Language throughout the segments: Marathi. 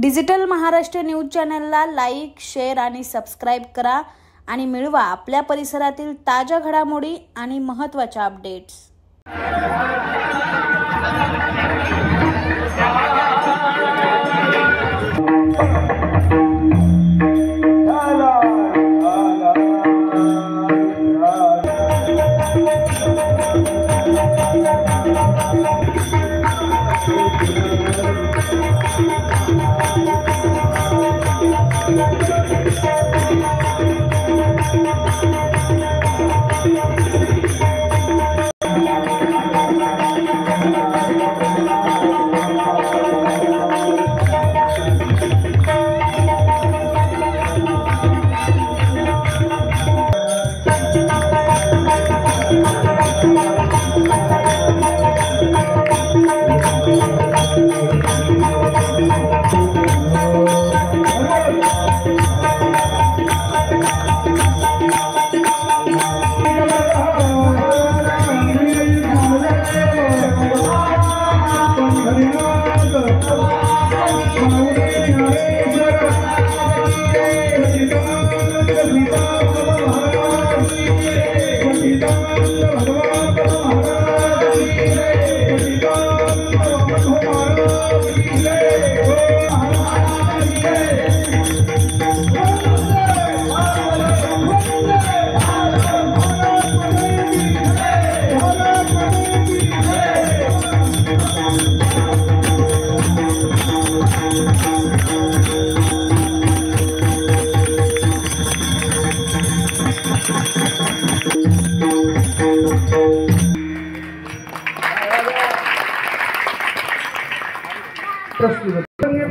डिजिटल महाराष्ट्र न्यूज चॅनलला लाईक, शेअर आणि सबस्क्राईब करा आणि मिळवा आपल्या परिसरातील ताज्या घडामोडी आणि महत्त्वाच्या अपडेट्स।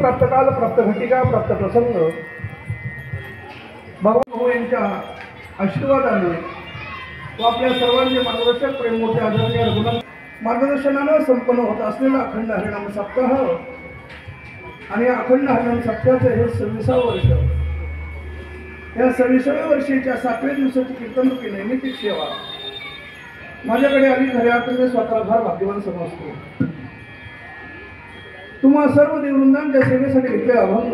प्राप्त काल, प्राप्त घटिका, प्राप्त प्रसंग भगवान यांच्या आशीर्वादाने व आपल्या सर्वांचे मार्गदर्शक प्रेममूर्ती आदरणीय रघुनाथ मार्गदर्शनानं संपन्न होत असलेला अखंड हरिनाम सप्ताह आणि अखंड हरिनाम सप्ताहाचे हे 26वे वर्ष। या 26व्या वर्षीच्या 7व्या दिवसाची कीर्तनरूपी नैमित्तिक सेवा माझ्याकडे आली। खऱ्या अर्थाने स्वतःला फार भाग्यवान समजतो। तुम्हा सर्व देववृंदांच्या सेवेसाठी घेतलेला अभंग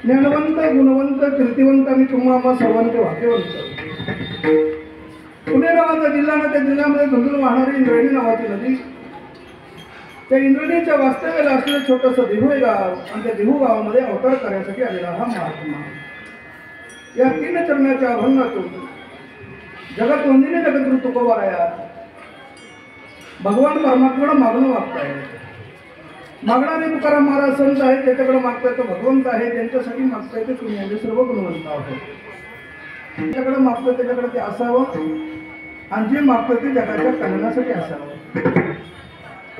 ज्ञानवंत, गुणवंत, कीर्तिवंत आणि तुम्हा सर्वांचे भाग्यवंत। पुणे नावाचा जिल्हा ना, त्या जिल्ह्यामध्ये धुंदून वाहणारी इंद्रायणी नावाची नदी, त्या इंद्रायणीच्या वास्तव्याला असलेलं छोटंसं देहू गाव आणि त्या देहू गावामध्ये अवतार करण्यासाठी आलेला हा महात्मा। या 3 चरणाच्या अभंगातून जगत वंदिने जगद्गुरु तुकोबाराया भगवान परमात्म्याला मागणं मागताय। मागणारे तुकाराम महाराज संत आहेत, त्याच्याकडे मागताय तो भगवंत आहे, त्यांच्यासाठी मागताय ते तुम्ही आम्ही सर्व गुणवंत आहोत। त्याच्याकडे मागतोय त्याच्याकडे ते असावं आणि जे मागतोय ते जगाच्या कल्याणासाठी असावं।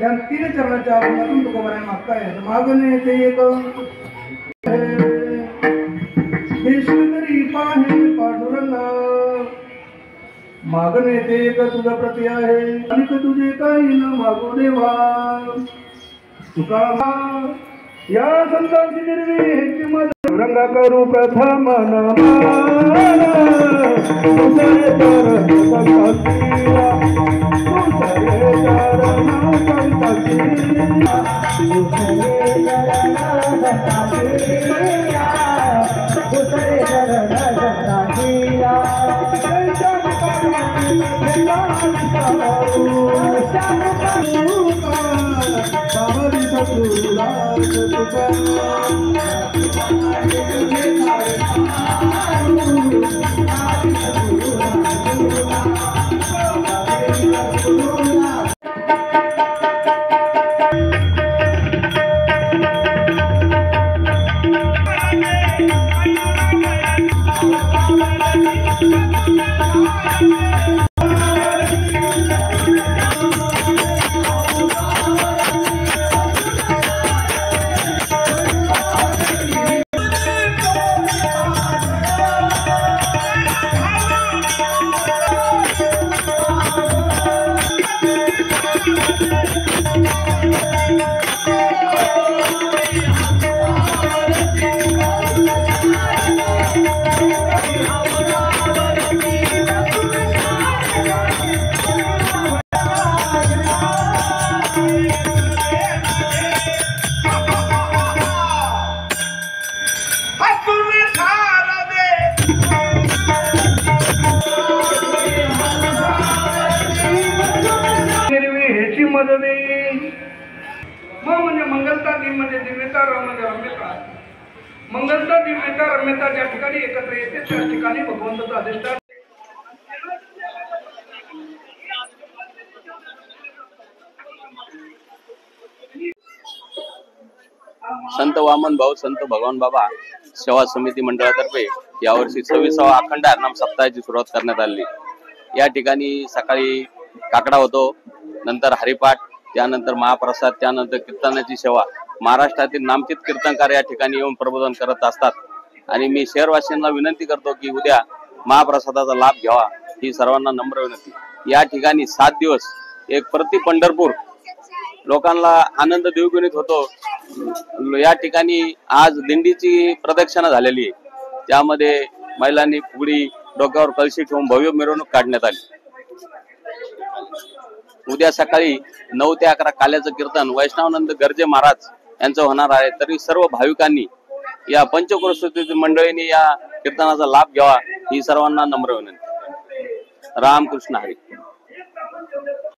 या 3 चरणाच्या अभंगातून तुकोबाराया मागताय मागणे ते एक ईश्वरी पाहे पांडुरंगा, मागणे ते एक तुझा प्रती आहे आणि तुझे काही न मागू देवा। तुका या संतांची निर्वी मत रंगा करू प्रथम मध्ये दिव्यता रम्यता, मंगलता दिव्यता रम्यता ज्या ठिकाणी एकत्र येते त्या ठिकाणी भगवंताचा अधिष्ठान. संत वामन भाऊ संत भगवान बाबा सेवा समिती मंडळातर्फे यावर्षी 26वा अखंड हरिनाम सप्ताहाची सुरुवात करण्यात आली. या ठिकाणी सकाळी काकडा होतो, नंतर हरिपाठ, त्यानंतर महाप्रसाद, त्यानंतर कीर्तनाची सेवा. महाराष्ट्रातील नामचित कीर्तनकार या ठिकाणी येऊन प्रबोधन करत असतात आणि मी शहरवासियांना विनंती करतो की उद्या महाप्रसादाचा लाभ घ्यावा, ही सर्वांना नम्र विनंती. या ठिकाणी 7 दिवस एक प्रति पंढरपूर लोकांना आनंद देवगुणित होतो. या ठिकाणी आज दिंडीची प्रदक्षिणा झालेली आहे, त्यामध्ये महिलांनी फुगडी, डोक्यावर कळशी ठेवून भव्य मिरवणूक काढण्यात आली. उद्या सकाळी 9 ते 11 काल्याचं कीर्तन वैष्णवानंद गर्जे महाराज यांचं होणार आहे. तरी सर्व भाविकांनी या पंचक्रोशीतील मंडळींनी या कीर्तनाचा लाभ घ्यावा, ही सर्वांना नम्र विनंती. रामकृष्ण हरी.